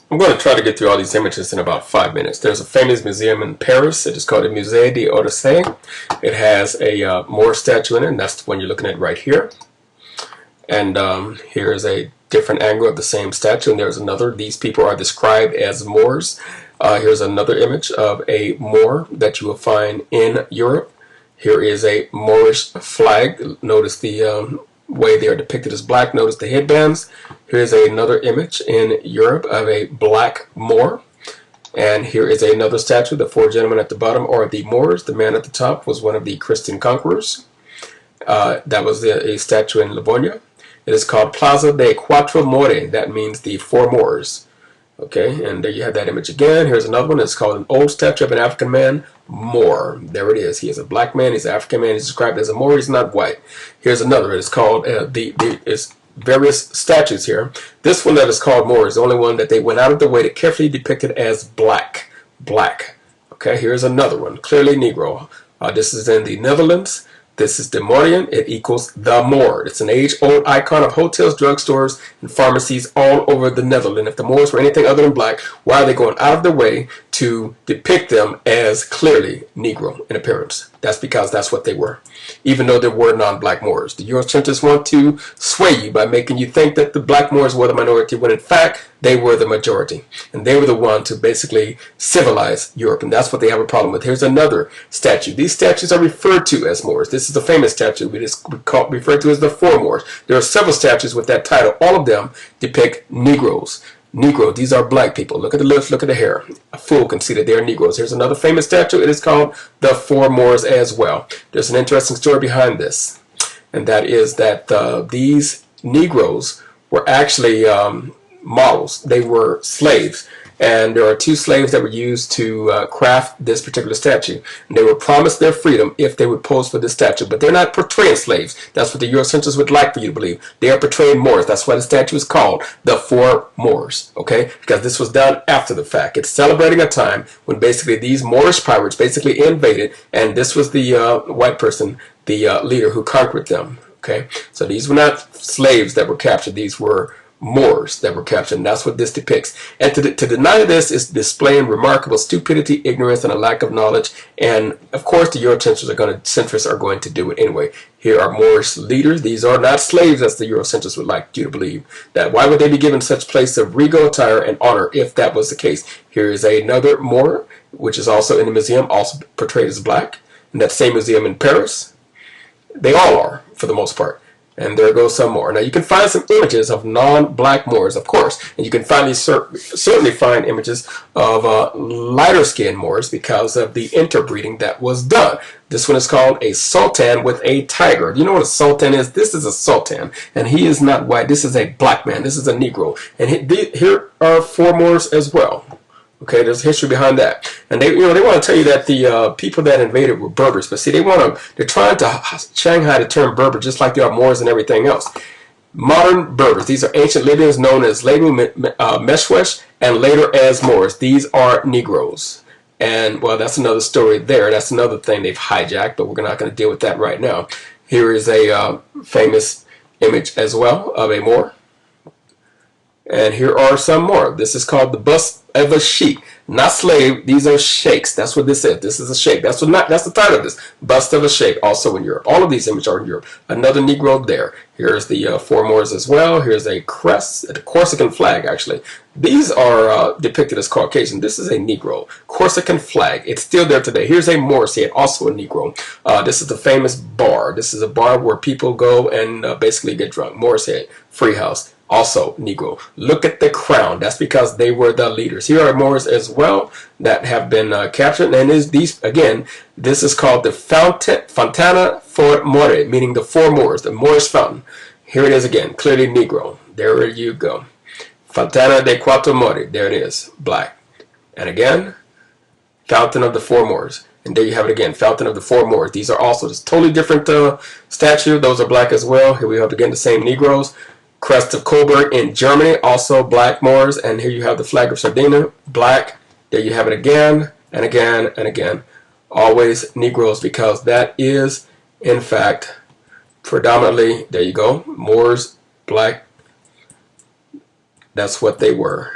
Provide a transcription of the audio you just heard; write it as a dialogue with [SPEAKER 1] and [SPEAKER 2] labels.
[SPEAKER 1] I'm going to try to get through all these images in about 5 minutes. There's a famous museum in Paris. It is called the Musée d'Orsay. It has a Moor statue in it, and that's the one you're looking at right here. And here is a different angle of the same statue, and there's another. These people are described as Moors. Here's another image of a Moor that you will find in Europe. Here is a Moorish flag. Notice the way they are depicted as black. Notice the headbands. Here's another image in Europe of a black Moor. And here is another statue. The four gentlemen at the bottom are the Moors. The man at the top was one of the Christian conquerors. That was a statue in Livonia. It is called Plaza de Cuatro More. That means the four Moors. Okay, and there you have that image again. Here's another one. It's called an old statue of an African man, Moor. There it is. He is a black man. He's an African man. He's described as a Moor. He's not white. Here's another. It's called it's various statues here. This one that is called Moor is the only one that they went out of the way to carefully depict it as black. Black. Okay, here's another one. Clearly Negro. This is in the Netherlands. This is the Moorian. It equals the Moor. It's an age-old icon of hotels, drugstores, and pharmacies all over the Netherlands. If the Moors were anything other than black, why are they going out of their way to depict them as clearly Negro in appearance? That's because that's what they were, even though there were non-black Moors. The Eurocentrists want to sway you by making you think that the black Moors were the minority, when in fact they were the majority. And they were the one to basically civilize Europe, and that's what they have a problem with. Here's another statue. These statues are referred to as Moors. This is the famous statue referred to as the Four Moors. There are several statues with that title. All of them depict Negroes. Negro, these are black people. Look at the lips, look at the hair. A fool can see that they are Negroes. Here's another famous statue. It is called the Four Moors as well. There's an interesting story behind this, and that is that these Negroes were actually models. They were slaves, and there are two slaves that were used to craft this particular statue. And they were promised their freedom if they would pose for this statue, but they're not portraying slaves. That's what the Eurocentrists would like for you to believe. They are portraying Moors. That's why the statue is called the Four Moors, okay? Because this was done after the fact. It's celebrating a time when basically these Moorish pirates basically invaded, and this was the white person, the leader who conquered them, okay? So these were not slaves that were captured. These were Moors that were captured, and that's what this depicts. And to deny this is displaying remarkable stupidity, ignorance, and a lack of knowledge. And of course, the Eurocentrists are going to do it anyway. Here are Moorish leaders. These are not slaves, as the Eurocentrists would like you to believe. That why would they be given such place of regal attire and honor if that was the case? Here is another Moor, which is also in the museum, also portrayed as black. In that same museum in Paris, they all are for the most part. And there goes some more. Now you can find some images of non-black Moors, of course, and you can certainly find images of lighter skinned Moors because of the interbreeding that was done. This one is called a sultan with a tiger. Do you know what a sultan is? This is a sultan, and he is not white. This is a black man. This is a Negro, and here are four Moors as well. Okay, there's history behind that, and they want to tell you that the people that invaded were Berbers, but see, they're trying to Shanghai the term Berber just like they are Moors and everything else. Modern Berbers, these are ancient Libyans known as Lebu, Meshwesh, and later as Moors. These are Negroes, and well, that's another story there. That's another thing they've hijacked, but we're not going to deal with that right now. Here is a famous image as well of a Moor. And here are some more. This is called the bust of a sheik, not slave. These are sheiks. That's what this is. This is a sheik. That's the title of this. Bust of a sheik, also in Europe. All of these images are in Europe. Another Negro there. Here's the Four Moors as well. Here's a crest, a Corsican flag actually. These are depicted as Caucasian. This is a Negro. Corsican flag. It's still there today. Here's a Moor's head, also a Negro. This is the famous bar. This is a bar where people go and basically get drunk. Moor's head, free house. Also Negro. Look at the crown. That's because they were the leaders. Here are Moors as well that have been captured. And these again, this is called the Fontana for More, meaning the Four Moors, the Moorish fountain. Here it is again, clearly Negro. There you go. Fontana de Cuatro More. There it is, black. And again, Fountain of the Four Moors. And there you have it again, Fountain of the Four Moors. These are also just totally different statue. Those are black as well. Here we have again the same Negroes. Crest of Coburg in Germany, also black Moors, and here you have the flag of Sardinia, black. There you have it again and again and again. Always Negroes, because that is, in fact, predominantly, there you go, Moors, black. That's what they were.